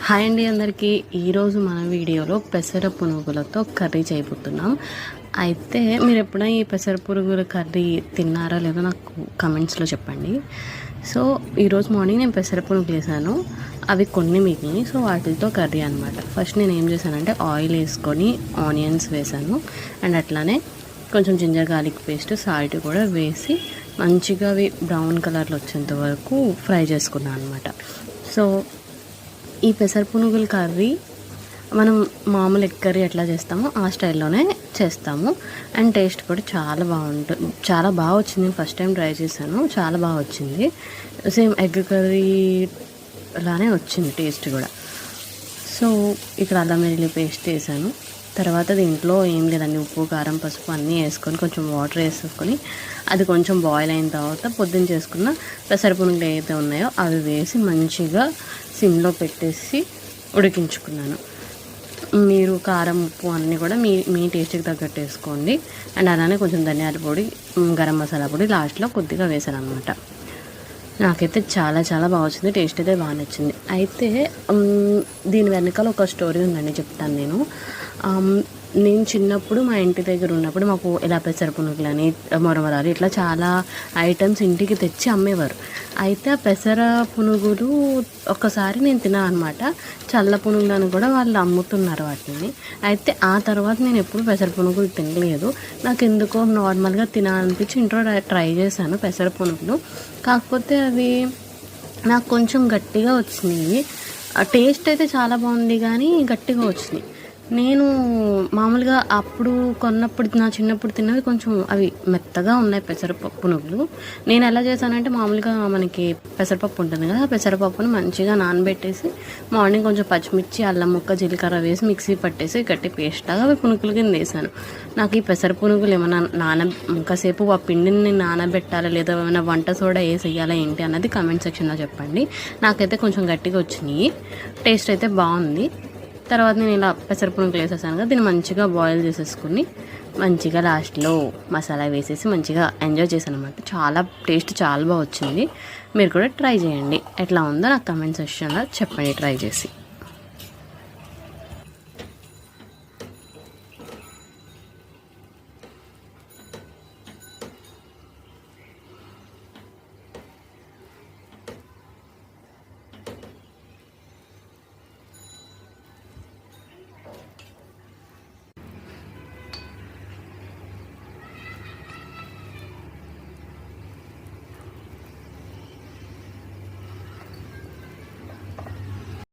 Hi అండి అందరికీ. ఈరోజు మన వీడియోలో పెసర పునుగులతో కర్రీ చేయబోతున్నాం. అయితే మీరు ఎప్పుడైనా ఈ పెసర పునుగుల కర్రీ తిన్నారా లేదో నాకు కమెంట్స్లో చెప్పండి. సో ఈరోజు మార్నింగ్ నేను పెసర పునుగులు వేసాను, అవి కొన్ని మిగిలినాయి. సో వాటితో కర్రీ అనమాట. ఫస్ట్ నేను ఏం చేశానంటే ఆయిల్ వేసుకొని ఆనియన్స్ వేసాను అండ్ అట్లానే కొంచెం జింజర్ గార్లిక్ పేస్ట్, సాల్ట్ కూడా వేసి మంచిగా అవి బ్రౌన్ కలర్లో వచ్చేంత వరకు ఫ్రై చేసుకున్నాను అనమాట. సో ఈ పెసర పునుగుల కర్రీ మనం మామూలు ఎగ్ కర్రీ ఎట్లా చేస్తామో ఆ స్టైల్లోనే చేస్తాము అండ్ టేస్ట్ కూడా చాలా బాగుంటుంది. చాలా బాగా వచ్చింది. ఫస్ట్ టైం ట్రై చేశాను, చాలా బాగా వచ్చింది. సేమ్ ఎగ్ కర్రీ లానే వచ్చింది టేస్ట్ కూడా. సో ఇక్కడ అల్లం వెల్లుల్లి పేస్ట్ వేసాను. తర్వాత దీంట్లో ఏం లేదండి, ఉప్పు కారం పసుపు అన్నీ వేసుకొని కొంచెం వాటర్ వేసుకొని అది కొంచెం బాయిల్ అయిన తర్వాత పొద్దున్న చేసుకున్న పెసర పునుగులు ఏవైతే ఉన్నాయో అవి వేసి మంచిగా సిమ్లో పెట్టేసి ఉడికించుకున్నాను. మీరు కారం ఉప్పు అన్నీ కూడా మీ టేస్ట్కి తగ్గట్టు వేసుకోండి. అండ్ అలానే కొంచెం ధనియాల పొడి, గరం మసాలా పొడి లాస్ట్లో కొద్దిగా వేసాను అనమాట. నాకైతే చాలా చాలా బాగా వచ్చింది, టేస్ట్ అయితే బాగా నచ్చింది. అయితే దీని వెనకాల ఒక స్టోరీ ఉందండి, చెప్తాను నేను. నేను చిన్నప్పుడు మా ఇంటి దగ్గర ఉన్నప్పుడు మాకు ఇలా పెసర పునుగులని మొరమరాలు ఇట్లా చాలా ఐటమ్స్ ఇంటికి తెచ్చి అమ్మేవారు. అయితే ఆ పెసర పునుగులు ఒకసారి నేను తిన్నాను అనమాట. చల్ల పునుగులని కూడా వాళ్ళు అమ్ముతున్నారు వాటిని. అయితే ఆ తర్వాత నేను ఎప్పుడు పెసర పునుగులు తినలేదు. నాకు ఎందుకో నార్మల్గా తినాలనిపించి ఇంట్లో ట్రై చేశాను పెసర పునుగులు. కాకపోతే అవి నాకు కొంచెం గట్టిగా వచ్చినాయి. టేస్ట్ అయితే చాలా బాగుంది కానీ గట్టిగా వచ్చినాయి. నేను మామూలుగా అప్పుడు కొన్నప్పుడు నా చిన్నప్పుడు తిన్నవి కొంచెం అవి మెత్తగా ఉన్నాయి పెసరపప్పు పునుగులు. నేను ఎలా చేశానంటే మామూలుగా మనకి పెసరపప్పు ఉంటుంది కదా, ఆ పెసరపప్పును మంచిగా నానబెట్టేసి మార్నింగ్ కొంచెం పచ్చిమిర్చి అల్లం ముక్క జీలకర్ర వేసి మిక్సీ పట్టేసి గట్టి పేస్ట్ లాగా అవి పునుగుల కింద వేసాను. నాకు ఈ పెసర పునుగులు ఏమైనా ఇంకాసేపు ఆ పిండిని నానబెట్టాలా లేదా ఏమైనా వంట సోడా వేసేయాలా ఏంటి అన్నది కామెంట్ సెక్షన్లో చెప్పండి. నాకైతే కొంచెం గట్టిగా వచ్చినాయి, టేస్ట్ అయితే బాగుంది. తర్వాత నేను ఇలా పెసర పునుగులు వేసేసాను కదా, దీన్ని మంచిగా బాయిల్ చేసేసుకుని మంచిగా లాస్ట్లో మసాలా వేసేసి మంచిగా ఎంజాయ్ చేశాను అనమాట. చాలా టేస్ట్ చాలా బాగా వచ్చింది. మీరు కూడా ట్రై చేయండి. ఎట్లా ఉందో నాకు కామెంట్ సెక్షన్లో చెప్పండి ట్రై చేసి.